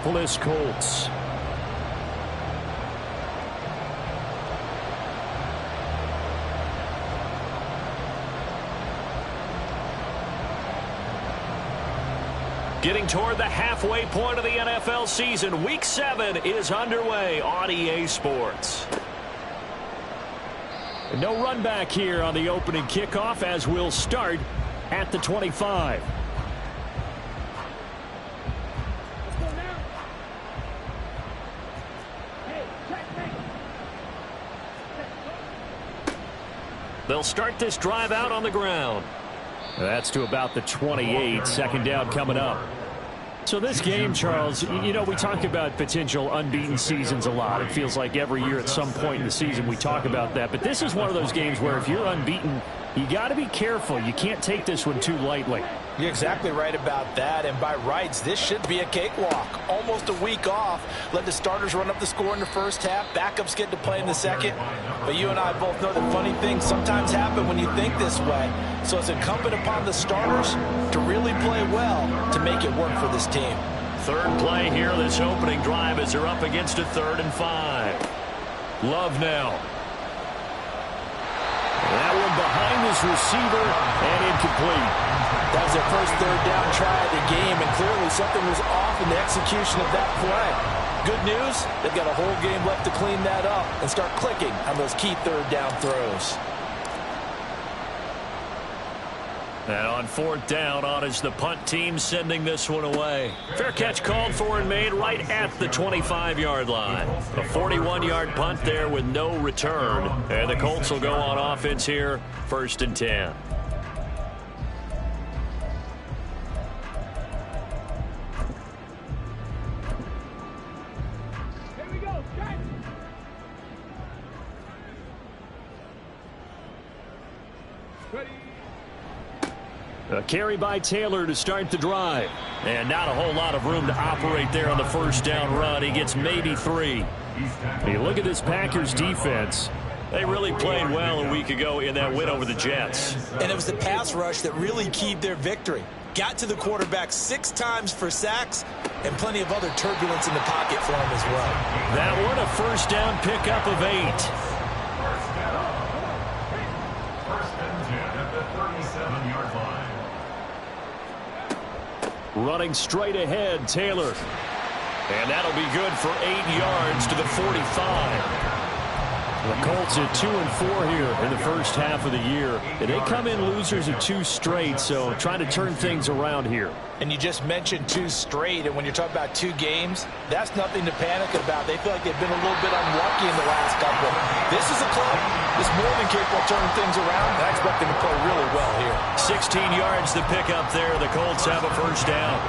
Indianapolis Colts. Getting toward the halfway point of the NFL season, Week 7 is underway on EA Sports. No run back here on the opening kickoff as we'll start at the 25. They'll start this drive out on the ground. That's to about the 28. Second down coming up. So this game, Charles, you know, we talk about potential unbeaten seasons a lot. It feels like every year at some point in the season we talk about that. But this is one of those games where if you're unbeaten, you got to be careful. You can't take this one too lightly. You're exactly right about that, and by rights, this should be a cakewalk. Almost a week off. Let the starters run up the score in the first half. Backups get to play in the second. But you and I both know that funny things sometimes happen when you think this way. So it's incumbent upon the starters to really play well to make it work for this team. Third play here, this opening drive as they're up against a 3rd and 5. Love now. That one behind his receiver and incomplete. That was their first 3rd down try of the game, and clearly something was off in the execution of that play. Good news, they've got a whole game left to clean that up and start clicking on those key 3rd down throws. And on 4th down, on is the punt team sending this one away. Fair catch called for and made right at the 25-yard line. A 41-yard punt there with no return. And the Colts will go on offense here, 1st and 10. A carry by Taylor to start the drive. And not a whole lot of room to operate there on the first down run. He gets maybe 3. You look at this Packers defense. They really played well a week ago in that win over the Jets. And it was the pass rush that really keyed their victory. Got to the quarterback 6 times for sacks and plenty of other turbulence in the pocket for him as well. That one a first down pickup of 8. First and 10 at the 37-yard line. Running straight ahead, Taylor. And that'll be good for 8 yards to the 45. The Colts at 2-4 here in the first half of the year. And they come in losers of 2 straight, so trying to turn things around here. And you just mentioned 2 straight, and when you're talking about 2 games, that's nothing to panic about. They feel like they've been a little bit unlucky in the last couple. This is a club that's more than capable of turning things around, and I expect them to play really well here. 16 yards to pick up there. The Colts have a first down.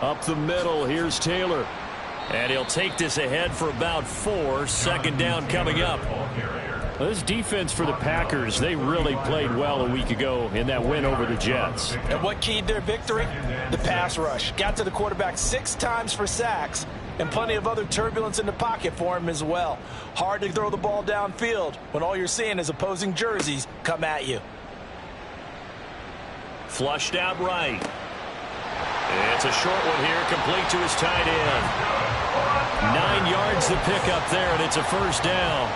Up the middle, here's Taylor. And he'll take this ahead for about 4. Second down coming up. Well, this defense for the Packers, they really played well a week ago in that win over the Jets. And what keyed their victory? The pass rush. Got to the quarterback 6 times for sacks and plenty of other turbulence in the pocket for him as well. Hard to throw the ball downfield when all you're seeing is opposing jerseys come at you. Flushed out right. It's a short one here, complete to his tight end. 9 yards to pick up there, and it's a first down.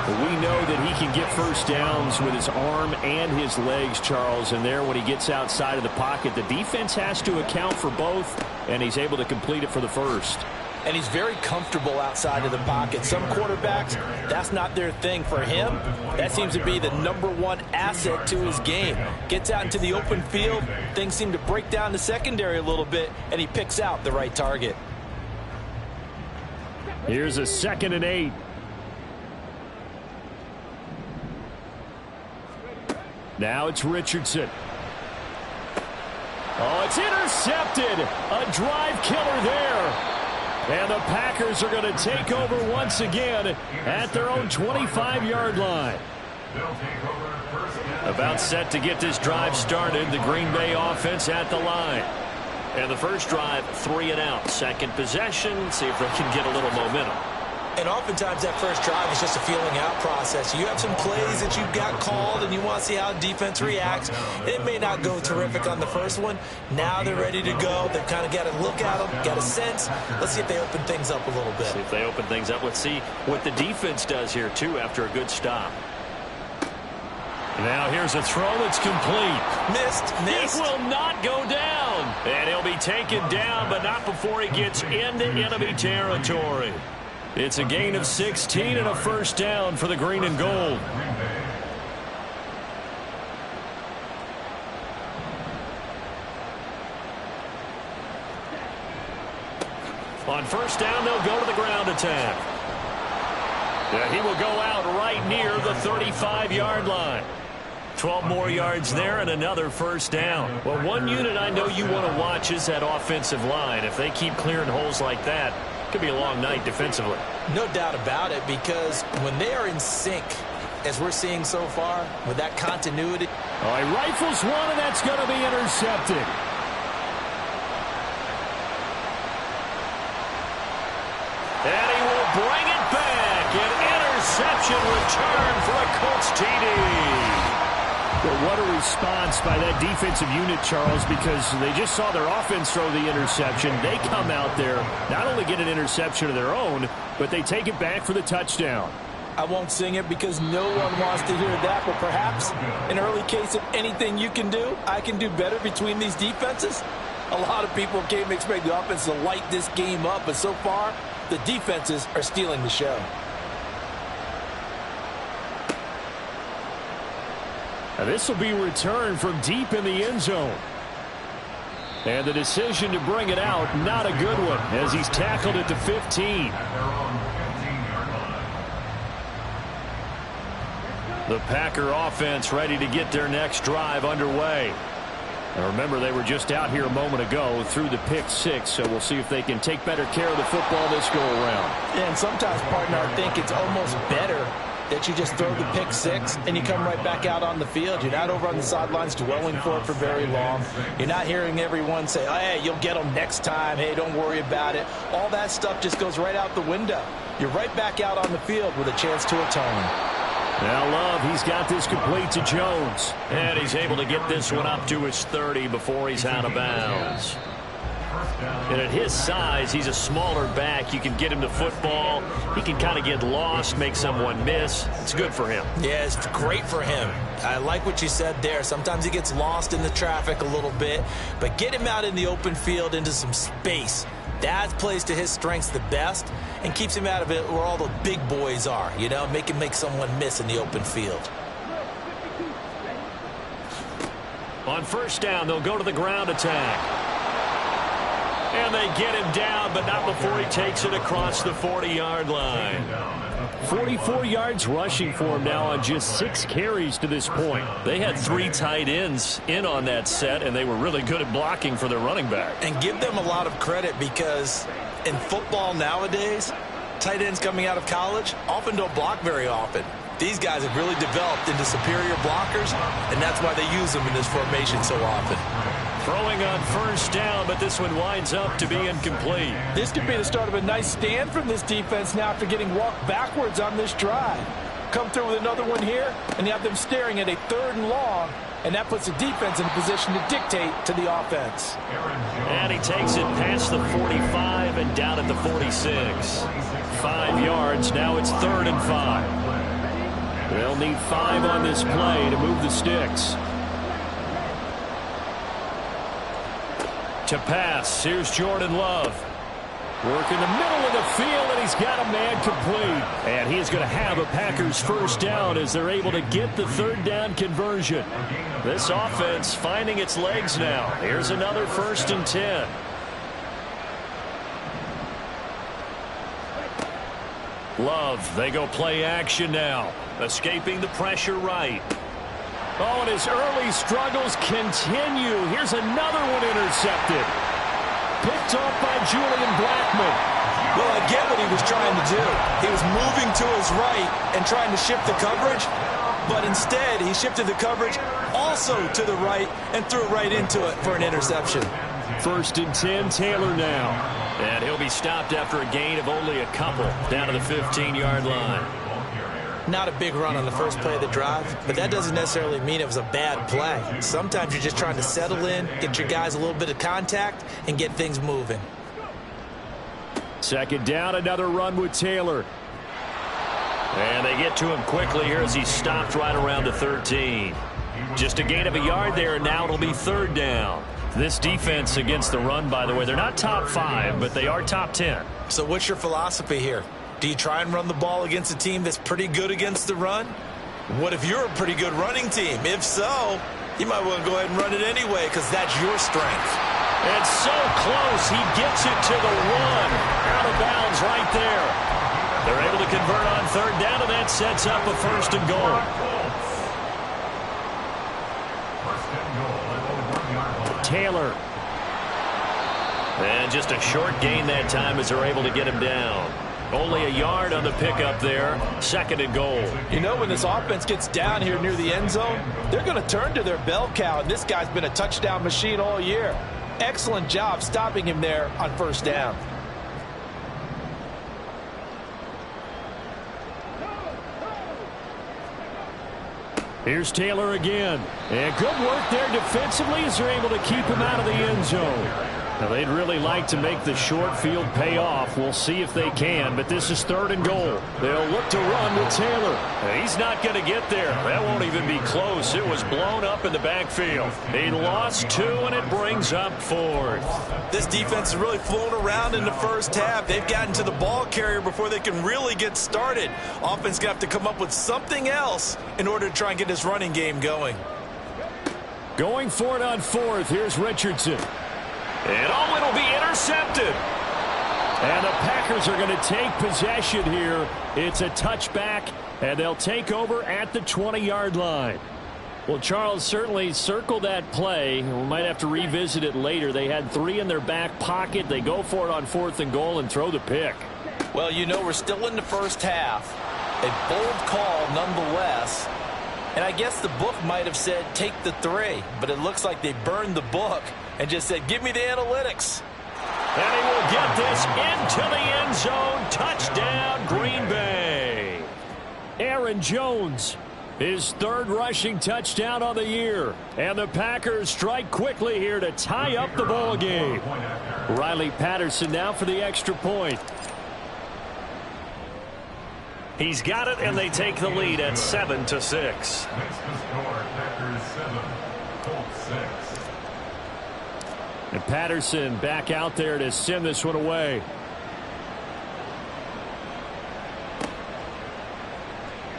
But we know that he can get first downs with his arm and his legs, Charles. And there, when he gets outside of the pocket, the defense has to account for both, and he's able to complete it for the first. And he's very comfortable outside of the pocket. Some quarterbacks, that's not their thing. For him, that seems to be the #1 asset to his game. Gets out into the open field, things seem to break down the secondary a little bit, and he picks out the right target. Here's a 2nd and 8. Now it's Richardson. Oh, it's intercepted. A drive killer there. And the Packers are going to take over once again at their own 25-yard line. About set to get this drive started. The Green Bay offense at the line. And the first drive, 3 and out. Second possession. See if they can get a little momentum. And oftentimes that first drive is just a feeling out process. You have some plays that you've got called and you want to see how defense reacts. It may not go terrific on the first one. Now they're ready to go. They've kind of got a look at them, got a sense. Let's see if they open things up a little bit. See if they open things up. Let's see what the defense does here, too, after a good stop. Now here's a throw that's complete. Missed. He will not go down. And he'll be taken down, but not before he gets into enemy territory. It's a gain of 16 and a first down for the green and gold. On first down, they'll go to the ground attack. Yeah, he will go out right near the 35-yard line. 12 more yards there and another first down. Well, one unit I know you want to watch is that offensive line. If they keep clearing holes like that, it could be a long night defensively. No doubt about it, because when they are in sync, as we're seeing so far, with that continuity. Oh, he rifles one, and that's going to be intercepted. And he will bring it back. An interception return for a Colts TD. Well, what a response by that defensive unit, Charles, because they just saw their offense throw the interception. They come out there, not only get an interception of their own, but they take it back for the touchdown. I won't sing it because no one wants to hear that, but perhaps an early case of anything you can do, I can do better between these defenses. A lot of people came expect the offense to light this game up, but so far, the defenses are stealing the show. Now this will be returned from deep in the end zone. And the decision to bring it out, not a good one, as he's tackled at the 15. The Packer offense ready to get their next drive underway. And remember, they were just out here a moment ago through the pick six, so we'll see if they can take better care of the football this go-around. And sometimes, partner, I think it's almost better that you just throw the pick six and you come right back out on the field. You're not over on the sidelines dwelling for it for very long. You're not hearing everyone say, oh, hey, you'll get them next time. Hey, don't worry about it. All that stuff just goes right out the window. You're right back out on the field with a chance to atone. Now Love, he's got this complete to Jones. And he's able to get this one up to his 30 before he's out of bounds. And at his size, he's a smaller back. You can get him to football. He can kind of get lost, make someone miss. It's good for him. Yeah, it's great for him. I like what you said there. Sometimes he gets lost in the traffic a little bit. But get him out in the open field into some space. That plays to his strengths the best and keeps him out of it where all the big boys are. You know, make him make someone miss in the open field. On first down, they'll go to the ground attack. And they get him down, but not before he takes it across the 40-yard line. 44 yards rushing for him now on just 6 carries to this point. They had 3 tight ends in on that set, and they were really good at blocking for their running back. And give them a lot of credit because in football nowadays, tight ends coming out of college often don't block very often. These guys have really developed into superior blockers, and that's why they use them in this formation so often. Throwing on first down, but this one winds up to be incomplete. This could be the start of a nice stand from this defense now after getting walked backwards on this drive. Come through with another one here, and you have them staring at a 3rd and long, and that puts the defense in a position to dictate to the offense. And he takes it past the 45 and down at the 46. 5 yards, now it's 3rd and 5. They'll need 5 on this play to move the sticks. To pass, here's Jordan Love. Work in the middle of the field, and he's got a man complete. And he is going to have a Packers first down as they're able to get the 3rd down conversion. This offense finding its legs now. Here's another 1st and 10. Love, they go play action now. Escaping the pressure right. Oh, and his early struggles continue. Here's another one intercepted. Picked off by Julian Blackmon. Well, I get what he was trying to do. He was moving to his right and trying to shift the coverage, but instead he shifted the coverage also to the right and threw it right into it for an interception. First and 10, Taylor now. And he'll be stopped after a gain of only a couple down to the 15-yard line. Not a big run on the first play of the drive, but that doesn't necessarily mean it was a bad play. Sometimes you're just trying to settle in, get your guys a little bit of contact, and get things moving. Second down, another run with Taylor. And they get to him quickly here as he stopped right around the 13. Just a gain of a yard there, and now it'll be third down. This defense against the run, by the way, they're not top 5, but they are top 10. So what's your philosophy here? Do you try and run the ball against a team that's pretty good against the run? What if you're a pretty good running team? If so, you might want to go ahead and run it anyway because that's your strength. And so close, he gets it to the 1. Out of bounds right there. They're able to convert on third down, and that sets up a first and goal. Taylor. And just a short gain that time as they're able to get him down. Only a yard on the pickup there. Second and goal. You know, when this offense gets down here near the end zone, they're going to turn to their bell cow, and this guy's been a touchdown machine all year. Excellent job stopping him there on first down. Here's Taylor again. And good work there defensively as they're able to keep him out of the end zone. Now, they'd really like to make the short field pay off. We'll see if they can, but this is third and goal. They'll look to run with Taylor. He's not going to get there. That won't even be close. It was blown up in the backfield. He lost 2, and it brings up fourth. This defense has really flown around in the first half. They've gotten to the ball carrier before they can really get started. Offense going to have to come up with something else in order to try and get this running game going. Going for it on fourth. Here's Richardson. And it'll be intercepted. And the Packers are going to take possession here. It's a touchback, and they'll take over at the 20-yard line. Well, Charles, certainly circle that play. We might have to revisit it later. They had 3 in their back pocket. They go for it on fourth and goal and throw the pick. Well, you know, we're still in the first half. A bold call nonetheless. And I guess the book might have said take the 3, but it looks like they burned the book and just said, give me the analytics. And he will get this into the end zone. Touchdown, Green Bay. Aaron Jones, his third rushing touchdown of the year. And the Packers strike quickly here to tie up the ball game. Riley Patterson now for the extra point. He's got it, and they take the lead at 7-6. Next to score, Packers 7, Colts 6. And Patterson back out there to send this one away.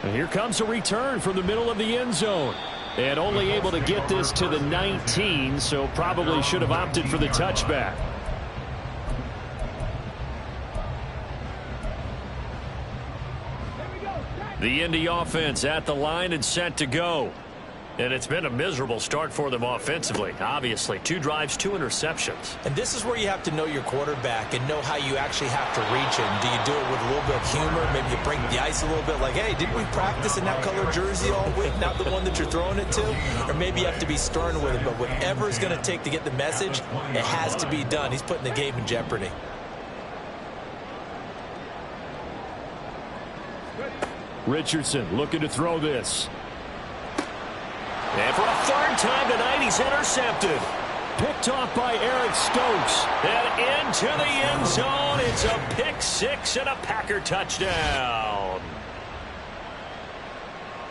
And here comes a return from the middle of the end zone. And only able to get this to the 19, so probably should have opted for the touchback. The Indy offense at the line and set to go. And it's been a miserable start for them offensively. Obviously, 2 drives, 2 interceptions. And this is where you have to know your quarterback and know how you actually have to reach him. Do you do it with a little bit of humor? Maybe you break the ice a little bit like, hey, didn't we practice in that color jersey all week? Not the one that you're throwing it to? Or maybe you have to be stern with it. But whatever it's going to take to get the message, it has to be done. He's putting the game in jeopardy. Richardson looking to throw this. And for a third time tonight, he's intercepted. Picked off by Eric Stokes. And into the end zone. It's a pick 6 and a Packer touchdown.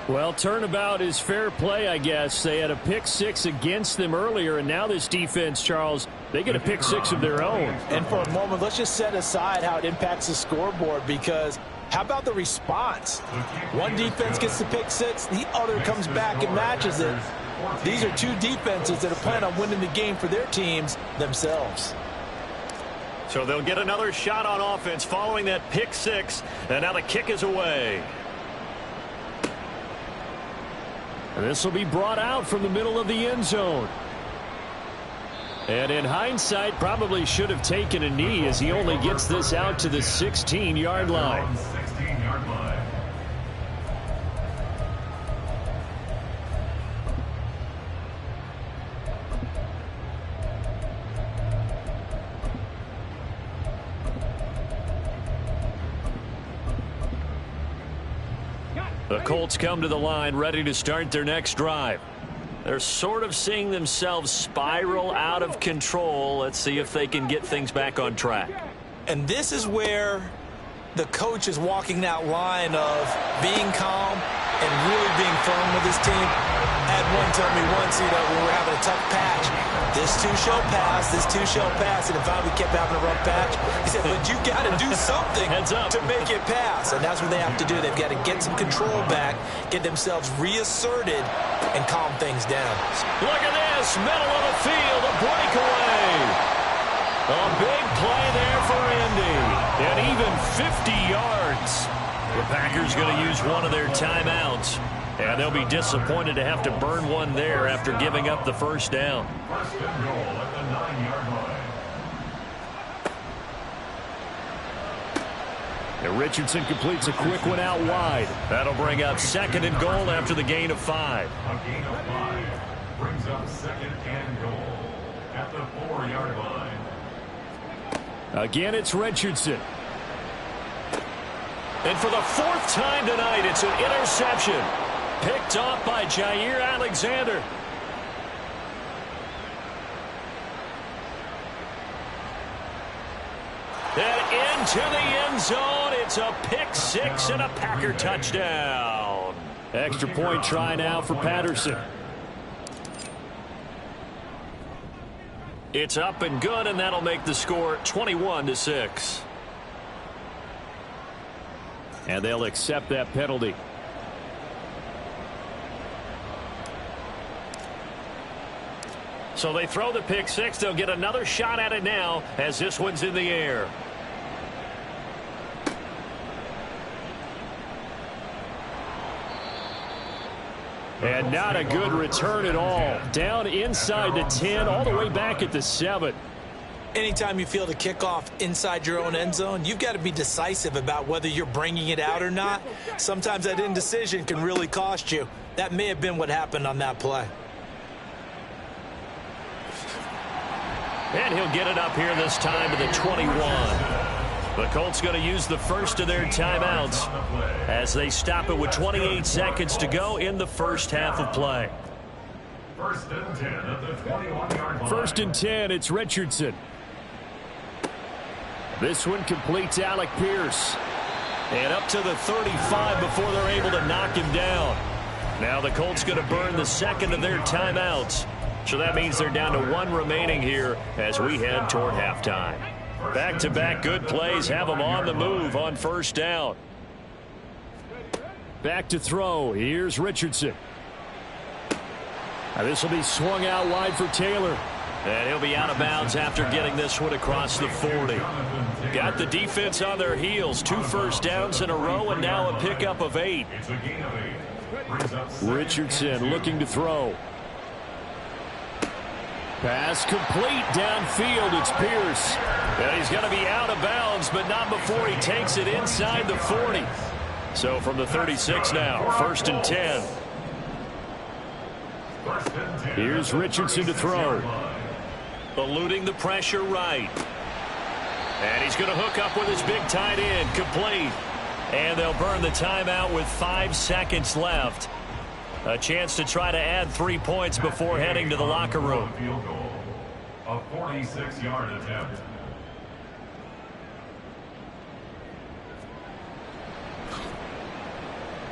Well, turnabout is fair play, I guess. They had a pick 6 against them earlier, and now this defense, Charles, they get a pick 6 of their own. And for a moment, let's just set aside how it impacts the scoreboard, because how about the response? One defense gets the pick 6, the other comes back and matches it. These are 2 defenses that are planning on winning the game for their teams themselves. So they'll get another shot on offense following that pick 6, and now the kick is away. And this will be brought out from the middle of the end zone. And in hindsight, probably should have taken a knee as he only gets this out to the 16-yard line. 16-yard line. The Colts come to the line ready to start their next drive. They're sort of seeing themselves spiral out of control. Let's see if they can get things back on track. And this is where the coach is walking that line of being calm and really being firm with his team. I had one tell me once, when we were having a tough patch, this too shall pass, this too shall pass. And if we kept having a rough patch, he said, but you got to do something to make it pass. And that's what they have to do. They've got to get some control back, get themselves reasserted, and calm things down. Look at this, middle of the field, a breakaway. A big play there for Indy, and even 50 yards. The Packers going to use one of their timeouts, and they'll be disappointed to have to burn one there after giving up the first down. First and goal at the 9-yard line. And Richardson completes a quick one out wide. That'll bring up second and goal after the gain of 5. A gain of 5 brings up second and goal at the 4-yard line. Again, it's Richardson. And for the 4th time tonight, it's an interception. Picked off by Jair Alexander. And into the end zone, it's a pick 6 and a Packer touchdown. Extra point try now for Patterson. It's up and good, and that'll make the score 21-6. And they'll accept that penalty. So they throw the pick 6. They'll get another shot at it now as this one's in the air. And not a good return at all. Down inside the 10, all the way back at the 7. Anytime you feel the kickoff inside your own end zone, you've got to be decisive about whether you're bringing it out or not. Sometimes that indecision can really cost you. That may have been what happened on that play. And he'll get it up here this time to the 21. The Colts going to use the first of their timeouts as they stop it with 28 seconds to go in the first half of play. First and 10 at the 21-yard line. First and 10, it's Richardson. This one completes Alec Pierce. And up to the 35 before they're able to knock him down. Now the Colts going to burn the second of their timeouts. So that means they're down to 1 remaining here as we head toward halftime. Back-to-back good plays have them on the move on first down. Back to throw. Here's Richardson. Now this will be swung out wide for Taylor. And he'll be out of bounds after getting this one across the 40. Got the defense on their heels. 2 first downs in a row and now a pickup of 8. Richardson looking to throw. Pass complete downfield. It's Pierce. And he's going to be out of bounds, but not before he takes it inside the 40. So from the 36 now, first and 10. Here's Richardson to throw. Eluding the pressure right. And he's going to hook up with his big tight end. Complete. And they'll burn the timeout with 5 seconds left. A chance to try to add 3 points before heading to the locker room. A 46-yard attempt.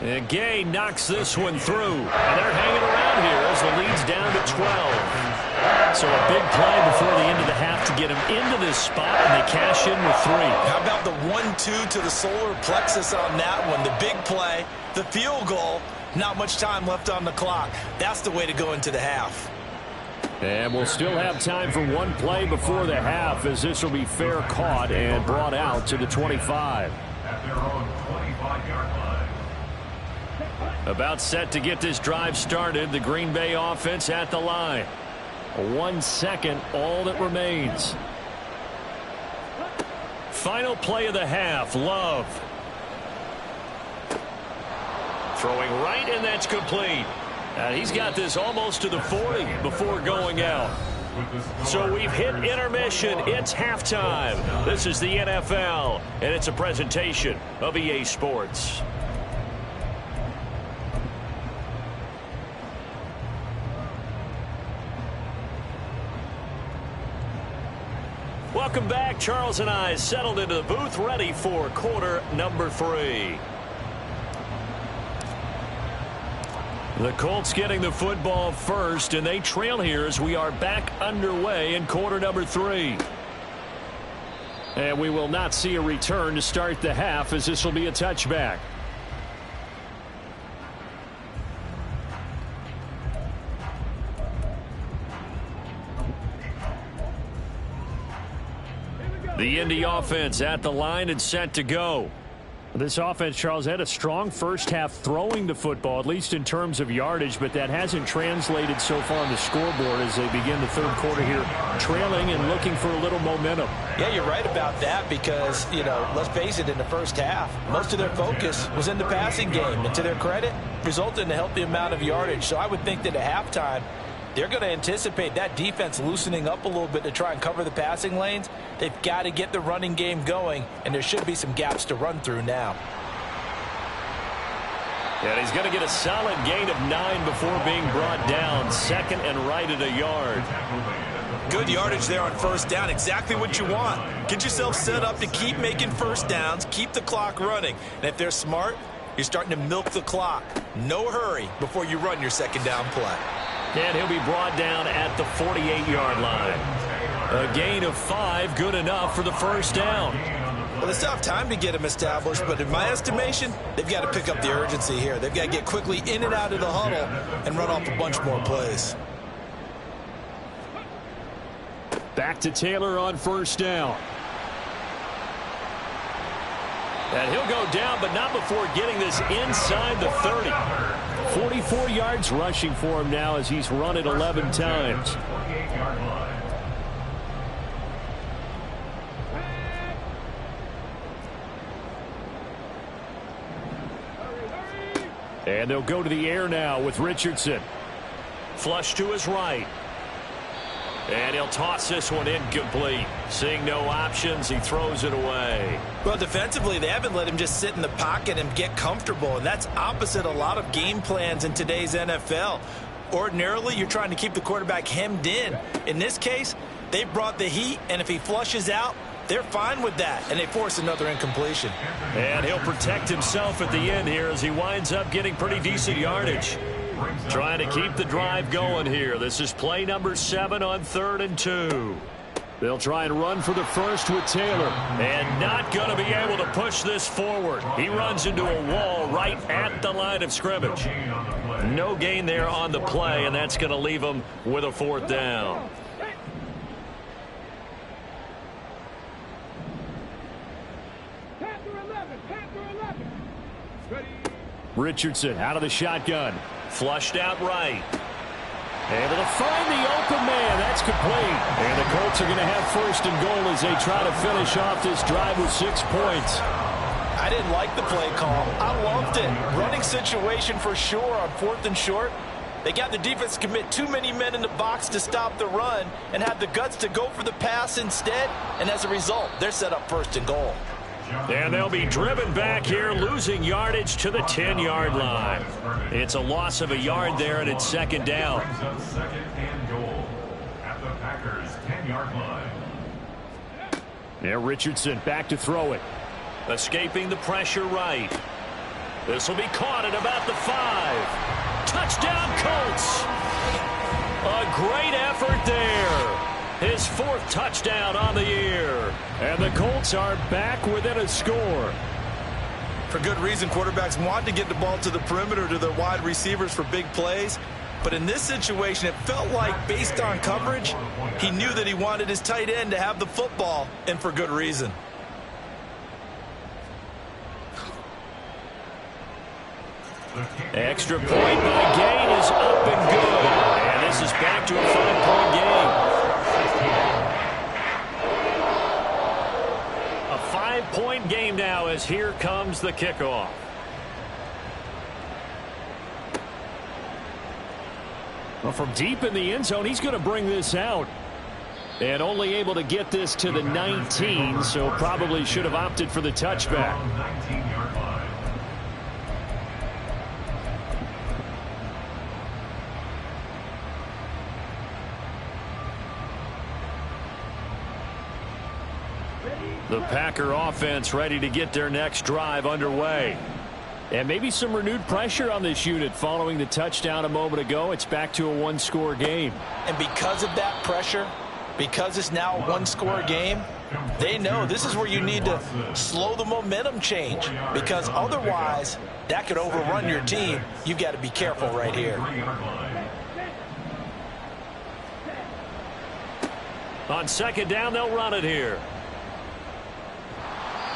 And Gay knocks this one through. And they're hanging around here as the lead's down to 12. So a big play before the end of the half to get him into this spot, and they cash in with 3. How about the 1-2 to the solar plexus on that one? The big play, the field goal. Not much time left on the clock. That's the way to go into the half. And we'll still have time for 1 play before the half, as this will be fair caught and brought out to the 25. At their own 25-yard line. About set to get this drive started. The Green Bay offense at the line. 1 second, all that remains. Final play of the half. Love. Throwing right, and that's complete. And he's got this almost to the 40 before going out. So we've hit intermission. It's halftime. This is the NFL, and it's a presentation of EA Sports. Welcome back. Charles and I settled into the booth, ready for quarter number 3. The Colts getting the football first, and they trail here as we are back underway in quarter number 3. And we will not see a return to start the half, as this will be a touchback. The Indy offense at the line and set to go. This offense, Charles, had a strong first half throwing the football, at least in terms of yardage, but that hasn't translated so far on the scoreboard as they begin the third quarter here, trailing and looking for a little momentum. Yeah, you're right about that because, let's face it, in the first half, most of their focus was in the passing game. And to their credit, resulted in a healthy amount of yardage. So I would think that at halftime, they're going to anticipate that defense loosening up a little bit to try and cover the passing lanes. They've got to get the running game going, and there should be some gaps to run through now. And he's going to get a solid gain of 9 before being brought down. Second and right at a yard. Good yardage there on first down. Exactly what you want. Get yourself set up to keep making first downs, keep the clock running. And if they're smart, you're starting to milk the clock. No hurry before you run your second down play. And he'll be brought down at the 48-yard line. A gain of 5, good enough for the first down. Well, they still have time to get him established, but in my estimation, they've got to pick up the urgency here. They've got to get quickly in and out of the huddle and run off a bunch more plays. Back to Taylor on first down. And he'll go down, but not before getting this inside the 30. 44 yards rushing for him now as he's run it 11 times. And they'll go to the air now with Richardson. Flush to his right. And he'll toss this one incomplete. Seeing no options, he throws it away. Well, defensively, they haven't let him just sit in the pocket and get comfortable, and that's opposite a lot of game plans in today's NFL. Ordinarily, you're trying to keep the quarterback hemmed in. In this case, they brought the heat, and if he flushes out, they're fine with that, and they force another incompletion. And he'll protect himself at the end here as he winds up getting pretty decent yardage. Trying to keep the drive going here. This is play number 7 on 3rd and 2. They'll try and run for the first with Taylor. And not going to be able to push this forward. He runs into a wall right at the line of scrimmage. No gain there on the play, and that's going to leave him with a 4th down. Richardson out of the shotgun. Flushed out right. Able to find the open man. That's complete. And the Colts are going to have first and goal as they try to finish off this drive with 6 points. I didn't like the play call. I loved it. Running situation for sure on 4th and short. They got the defense to commit too many men in the box to stop the run and had the guts to go for the pass instead. And as a result, they're set up first and goal. And they'll be driven back here, losing yardage to the 10-yard line. It's a loss of a yard there, and it's second down. Second and goal at the Packers' 10-yard line. Now Richardson back to throw it. Escaping the pressure right. This will be caught at about the 5. Touchdown, Colts. A great effort there. His 4th touchdown on the year. And the Colts are back within a score. For good reason, quarterbacks want to get the ball to the perimeter to their wide receivers for big plays. But in this situation, it felt like, based on coverage, he knew that he wanted his tight end to have the football, and for good reason. Extra point by Gain is up and good. And this is back to a 5-point game. A 5-point game now as here comes the kickoff. Well, from deep in the end zone, he's going to bring this out. And only able to get this to the 19, so probably should have opted for the touchback. 19-yard line. The Packer offense ready to get their next drive underway. And maybe some renewed pressure on this unit following the touchdown a moment ago. It's back to a one-score game. And because of that pressure, because it's now a one-score game, they know this is where you need to slow the momentum change, because otherwise that could overrun your team. You've got to be careful right here. On second down, they'll run it here.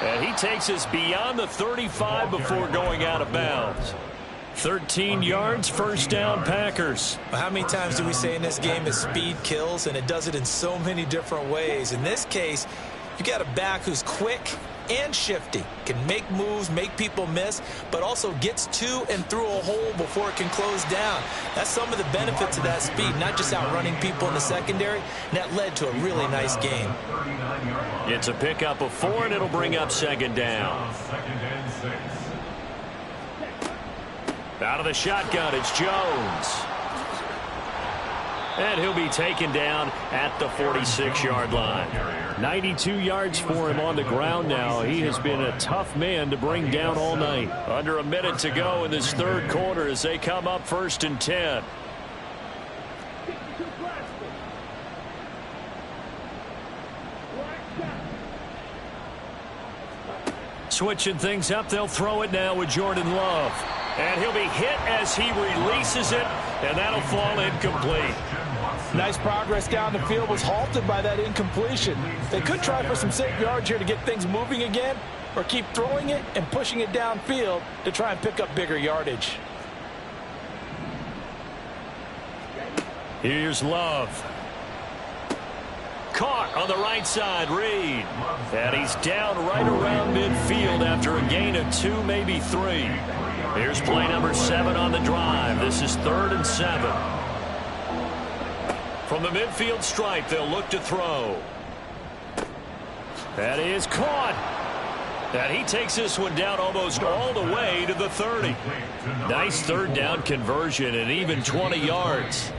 And he takes us beyond the 35 before going out of bounds. 13 yards, first down, Packers. How many times do we say in this game that speed kills, and it does it in so many different ways? In this case, you got a back who's quick and shifty, can make moves, make people miss, but also gets to and through a hole before it can close down. That's some of the benefits of that speed, not just outrunning people in the secondary, and that led to a really nice game. It's a pickup of 4, and it'll bring up second down. Out of the shotgun, it's Jones. And he'll be taken down at the 46-yard line. 92 yards for him on the ground now. He has been a tough man to bring down all night. Under a minute to go in this third quarter as they come up 1st and 10. Switching things up, they'll throw it now with Jordan Love. And he'll be hit as he releases it, and that'll fall incomplete. Nice progress down the field, was halted by that incompletion. They could try for some safe yards here to get things moving again, or keep throwing it and pushing it downfield to try and pick up bigger yardage. Here's Love. Caught on the right side, Reed. And he's down right around midfield after a gain of 2, maybe 3. Here's play number 7 on the drive. This is 3rd and 7. From the midfield stripe, they'll look to throw. That is caught. And he takes this one down almost all the way to the 30. Nice third down conversion and even 20 yards.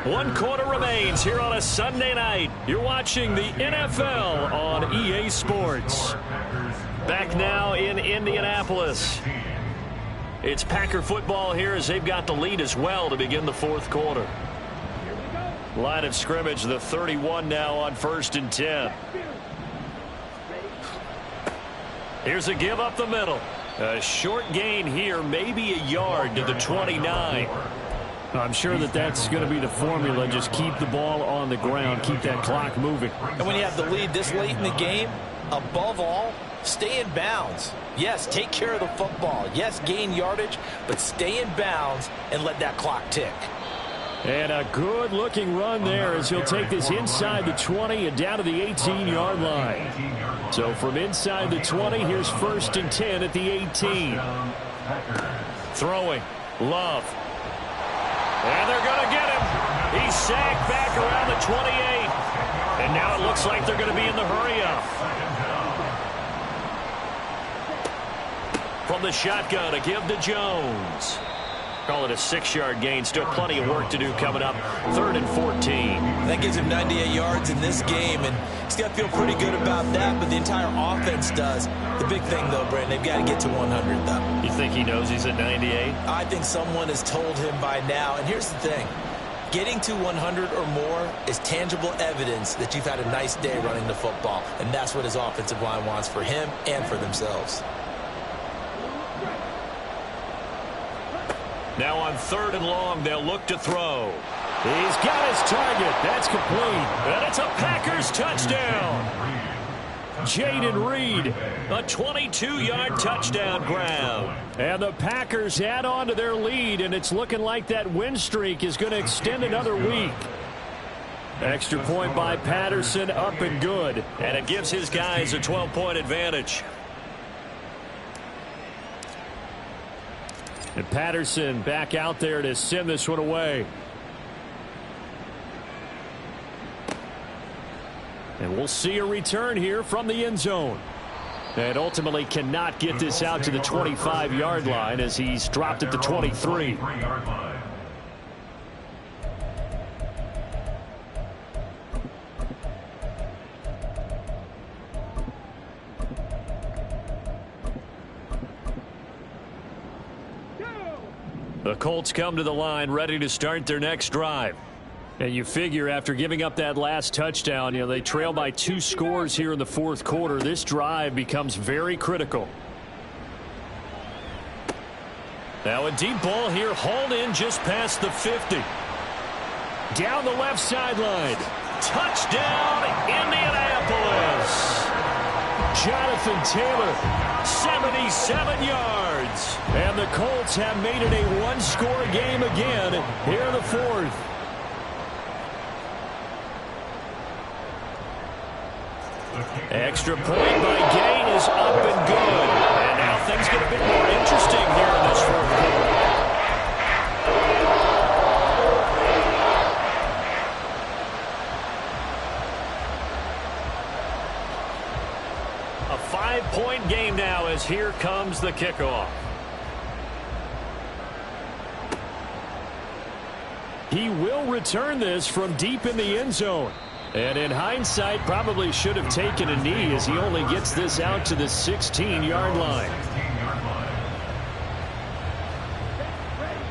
1 quarter remains here on a Sunday night. You're watching the NFL on EA Sports. Back now in Indianapolis. It's Packer football here as they've got the lead as well to begin the 4th quarter. Line of scrimmage, the 31 now on 1st and 10. Here's a give up the middle. A short gain here, maybe a yard to the 29. I'm sure that's going to be the formula. Just keep the ball on the ground. Keep that clock moving. And when you have the lead this late in the game, above all, stay in bounds. Yes, take care of the football. Yes, gain yardage, but stay in bounds and let that clock tick. And a good-looking run there as he'll take this inside the 20 and down to the 18-yard line. So from inside the 20, here's 1st and 10 at the 18. Throwing. Love. And they're going to get him. He's sacked back around the 28. And now it looks like they're going to be in the hurry-up. From the shotgun, a give to Jones. Call it a 6-yard gain. Still plenty of work to do coming up. 3rd and 14. That gives him 98 yards in this game, and he's got to feel pretty good about that, but the entire offense does. The big thing, though, Brandon, they've got to get to 100, though. You think he knows he's at 98? I think someone has told him by now. And here's the thing. Getting to 100 or more is tangible evidence that you've had a nice day running the football, and that's what his offensive line wants for him and for themselves. Now on 3rd and long, they'll look to throw. He's got his target. That's complete. And it's a Packers touchdown. Jaden Reed, a 22-yard touchdown grab. And the Packers add on to their lead, and it's looking like that win streak is going to extend another week. Extra point by Patterson, up and good. And it gives his guys a 12-point advantage. And Patterson back out there to send this one away. And we'll see a return here from the end zone. And ultimately cannot get this out to the 25-yard line as he's dropped at the 23. The Colts come to the line ready to start their next drive. And you figure after giving up that last touchdown, they trail by 2 scores here in the fourth quarter. This drive becomes very critical. Now a deep ball here, hauled in just past the 50. Down the left sideline. Touchdown, Indianapolis. Jonathan Taylor, 77 yards. And the Colts have made it a one-score game again here in the fourth. Extra point by Gain is up and good. And now things get a bit more interesting here in this fourth quarter. A 5-point game now as here comes the kickoff. He will return this from deep in the end zone. And in hindsight, probably should have taken a knee as he only gets this out to the 16-yard line.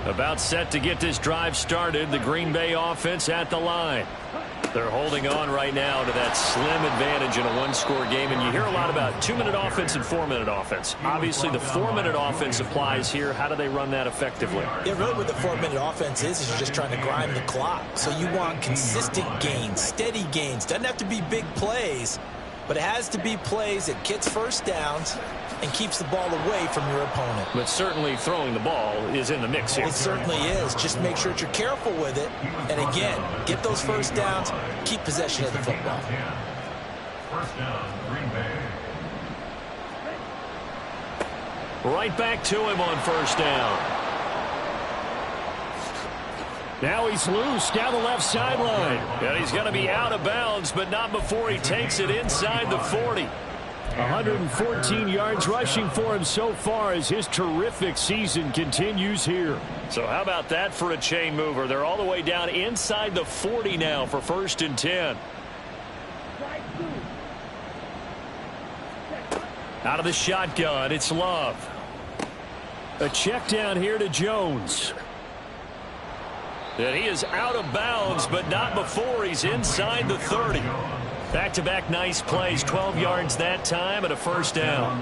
About set to get this drive started, the Green Bay offense at the line. They're holding on right now to that slim advantage in a one-score game. And you hear a lot about 2-minute offense and 4-minute offense. Obviously, the 4-minute offense applies here. How do they run that effectively? Yeah, really what the 4-minute offense is you're just trying to grind the clock. So you want consistent gains, steady gains. Doesn't have to be big plays, but it has to be plays that gets first downs and keeps the ball away from your opponent. But certainly throwing the ball is in the mix here. It certainly is. Just make sure that you're careful with it. And again, get those first downs, keep possession of the football. First down, Green Bay. Right back to him on first down. Now he's loose down the left sideline. And he's going to be out of bounds, but not before he takes it inside the 40. 114 yards rushing for him so far as his terrific season continues here. So how about that for a chain mover? They're all the way down inside the 40 now for 1st and 10. Out of the shotgun, it's Love. A check down here to Jones. And he is out of bounds, but not before he's inside the 30. Back-to-back nice plays, 12 yards that time and a first down.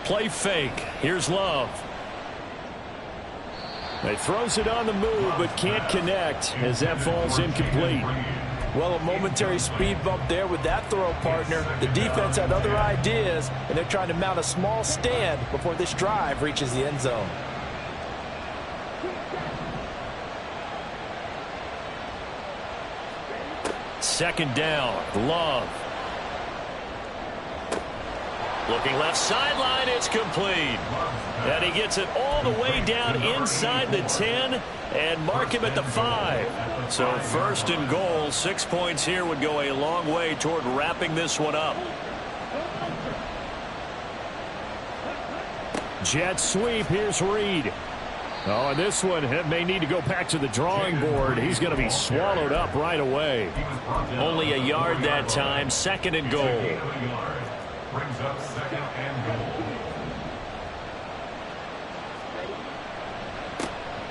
Play fake. Here's Love. He throws it on the move, but can't connect as that falls incomplete. Well, a momentary speed bump there with that throw, partner. The defense had other ideas, and they're trying to mount a small stand before this drive reaches the end zone. Second down, Love. Looking left sideline, it's complete. And he gets it all the way down inside the 10 and mark him at the 5. So 1st and goal, 6 points here would go a long way toward wrapping this one up. Jet sweep, here's Reed. Oh, and this one may need to go back to the drawing board. He's going to be swallowed up right away. Only a yard that time, 2nd and goal. Brings up 2nd and goal.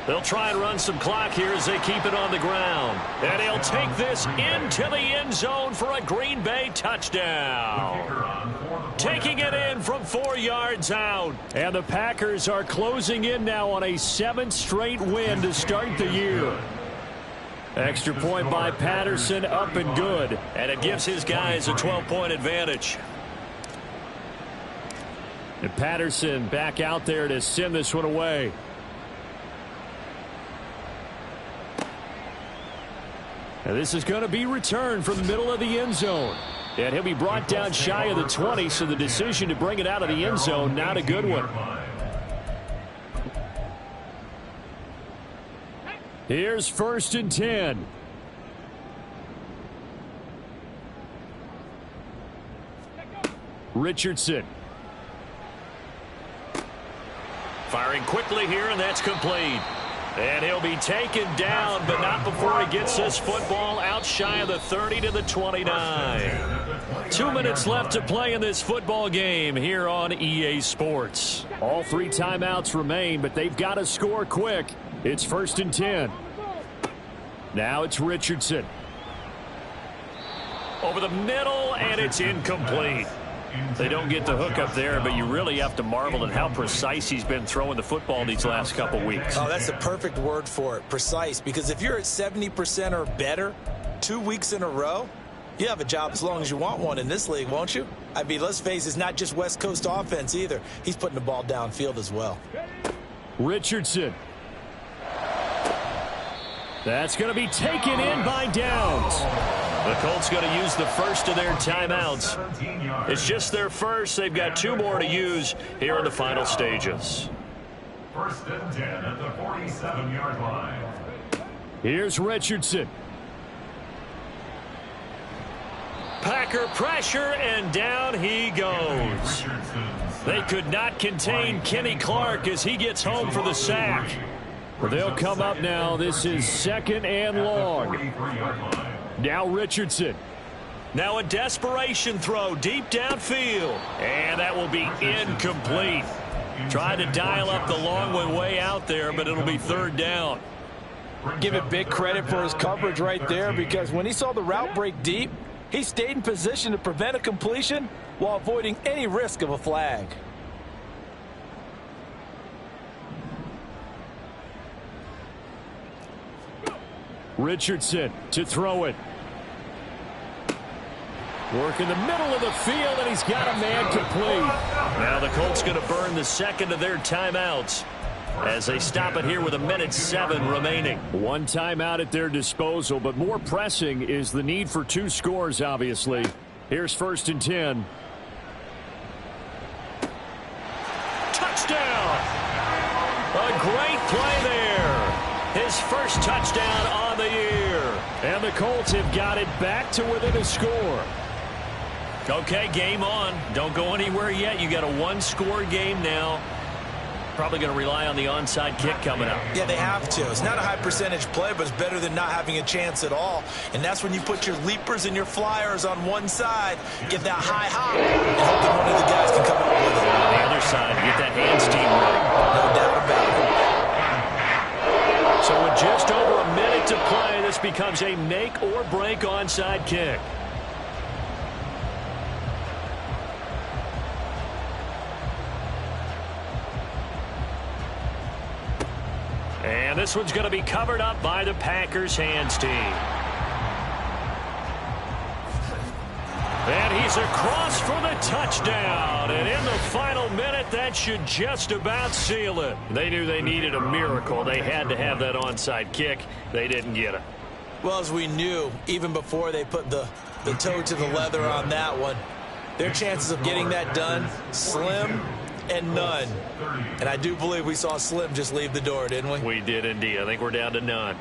They'll try and run some clock here as they keep it on the ground. And he'll take this into the end zone for a Green Bay touchdown. Taking it in from 4 yards out. And the Packers are closing in now on a 7th straight win to start the year. Extra point by Patterson, up and good. And it gives his guys a 12-point advantage. And Patterson back out there to send this one away. And this is going to be returned from the middle of the end zone. And he'll be brought down shy of the 20, so the decision to bring it out of the end zone, not a good one. Here's 1st and 10. Richardson. Firing quickly here, and that's complete. And he'll be taken down, but not before he gets this football out shy of the 30 to the 29. 2 minutes left to play in this football game here on EA Sports. All 3 timeouts remain, but they've got to score quick. It's 1st and 10. Now it's Richardson. Over the middle, and it's incomplete. They don't get the hook up there, but you really have to marvel at how precise he's been throwing the football these last couple weeks. Oh, that's the perfect word for it, precise. Because if you're at 70% or better 2 weeks in a row, you have a job as long as you want one in this league, won't you? I mean, let's face it, it's not just West Coast offense either. He's putting the ball downfield as well. Richardson. That's going to be taken in by Downs. The Colts going to use the first of their timeouts. It's just their first. They've got 2 more to use here in the final stages. 1st and 10 at the 47-yard line. Here's Richardson. Packer pressure, and down he goes. They could not contain Kenny Clark as he gets home for the sack. They'll come up now. This is 2nd and long. Now Richardson. Now a desperation throw deep downfield. And that will be incomplete. Tried to dial up the long one way out there, but it'll be 3rd down. Give it big credit for his coverage right there, because when he saw the route break deep, he stayed in position to prevent a completion while avoiding any risk of a flag. Richardson to throw it. Work in the middle of the field, and he's got a man complete. Now the Colts going to burn the second of their timeouts as they stop it here with 1:07 remaining. 1 timeout at their disposal, but more pressing is the need for 2 scores, obviously. Here's 1st and 10. Touchdown! A great play there. His first touchdown on the year. And the Colts have got it back to within a score. Okay, game on. Don't go anywhere yet. You got a 1-score game now. Probably going to rely on the onside kick coming up. Yeah, they have to. It's not a high percentage play, but it's better than not having a chance at all. And that's when you put your leapers and your flyers on one side, get that high hop, and hope that one of the guys can come up with it. On the other side, get that hands team ready. No doubt about it. So with just over a minute to play, this becomes a make or break onside kick. And this one's going to be covered up by the Packers hands team. And he's across for the touchdown. And in the final minute, that should just about seal it. They knew they needed a miracle. They had to have that onside kick. They didn't get it. Well, as we knew, even before they put the toe to the leather on that one, their chances of getting that done, slim and none. And I do believe we saw Slim just leave the door, didn't we? We did indeed. I think we're down to none.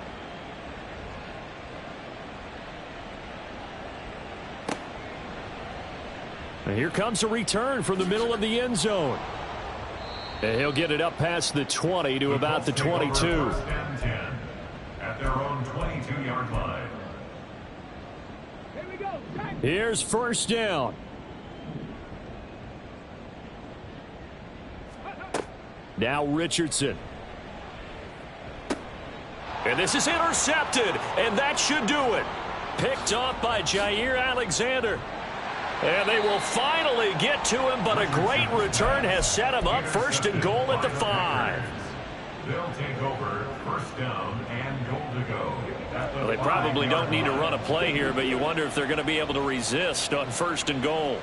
And here comes a return from the middle of the end zone. And he'll get it up past the 20 to about the 22. At their own 22-yard line. Here's first down. Now Richardson. And this is intercepted, and that should do it. Picked off by Jair Alexander. And they will finally get to him, but a great return has set him up first and goal at the 5. They'll take over first down and goal to go. Well, they probably don't need to run a play here, but you wonder if they're going to be able to resist on first and goal.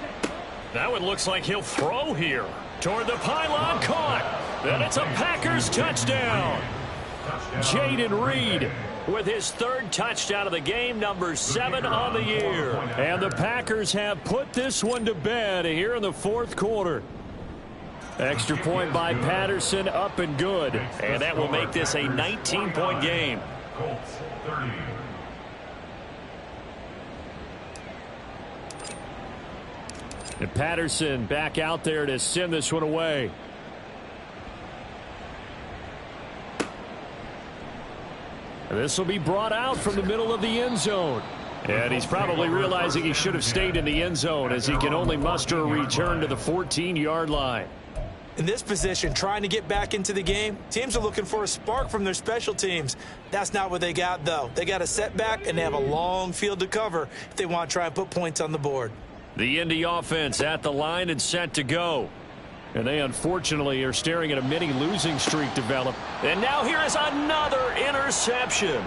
Now it looks like he'll throw here. Toward the pylon, caught. And it's a Packers touchdown. Jaden Reed with his 3rd touchdown of the game, number 7 on the year. And the Packers have put this one to bed here in the 4th quarter. Extra point by Patterson, up and good. And that will make this a 19-point game. Colts 30. And Patterson back out there to send this one away. And this will be brought out from the middle of the end zone. And he's probably realizing he should have stayed in the end zone as he can only muster a return to the 14-yard line. In this position, trying to get back into the game, teams are looking for a spark from their special teams. That's not what they got, though. They got a setback, and they have a long field to cover if they want to try and put points on the board. The Indy offense at the line and set to go. And they unfortunately are staring at a mini losing streak develop. And now here is another interception.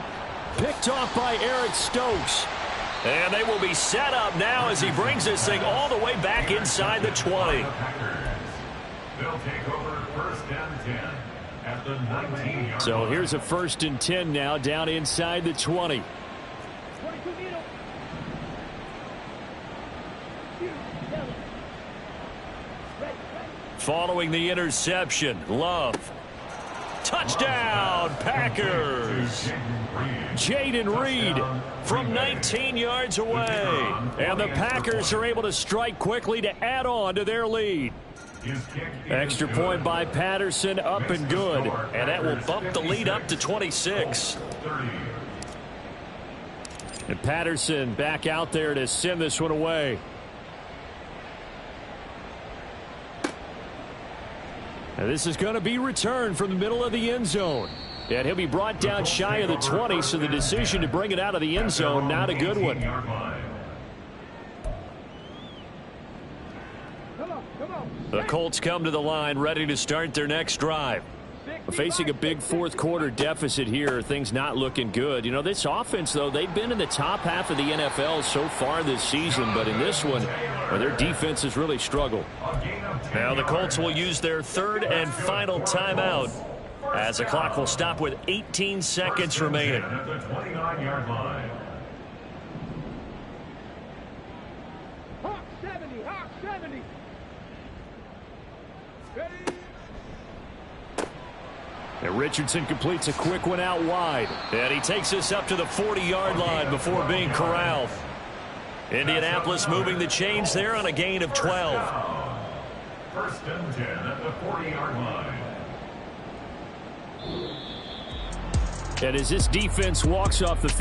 Picked off by Eric Stokes. And they will be set up now as he brings this thing all the way back inside the 20. They'll take over first and 10 at the 19-yard So line. here's a 1st and 10 now down inside the 20. Following the interception, Love. Touchdown, Packers. Jaden Reed from 19 yards away. And the Packers are able to strike quickly to add on to their lead. Extra point by Patterson, up and good. And that will bump the lead up to 26. And Patterson back out there to send this one away. And this is going to be returned from the middle of the end zone. And he'll be brought down shy of the 20, so the decision to bring it out of the end zone, not a good one. The Colts come to the line, ready to start their next drive. Facing a big fourth-quarter deficit here, things not looking good. You know, this offense, though, they've been in the top half of the NFL so far this season, but in this one, well, their defense has really struggled. Now the Colts will use their 3rd and final timeout as the clock will stop with 18 seconds remaining. At the 29-yard line. Hawk 70, Hawk 70. Ready? And Richardson completes a quick one out wide. And he takes this up to the 40-yard line before being corralled. Indianapolis moving the chains there on a gain of 12. 1st and 10 at the 40-yard line. And as this defense walks off the field,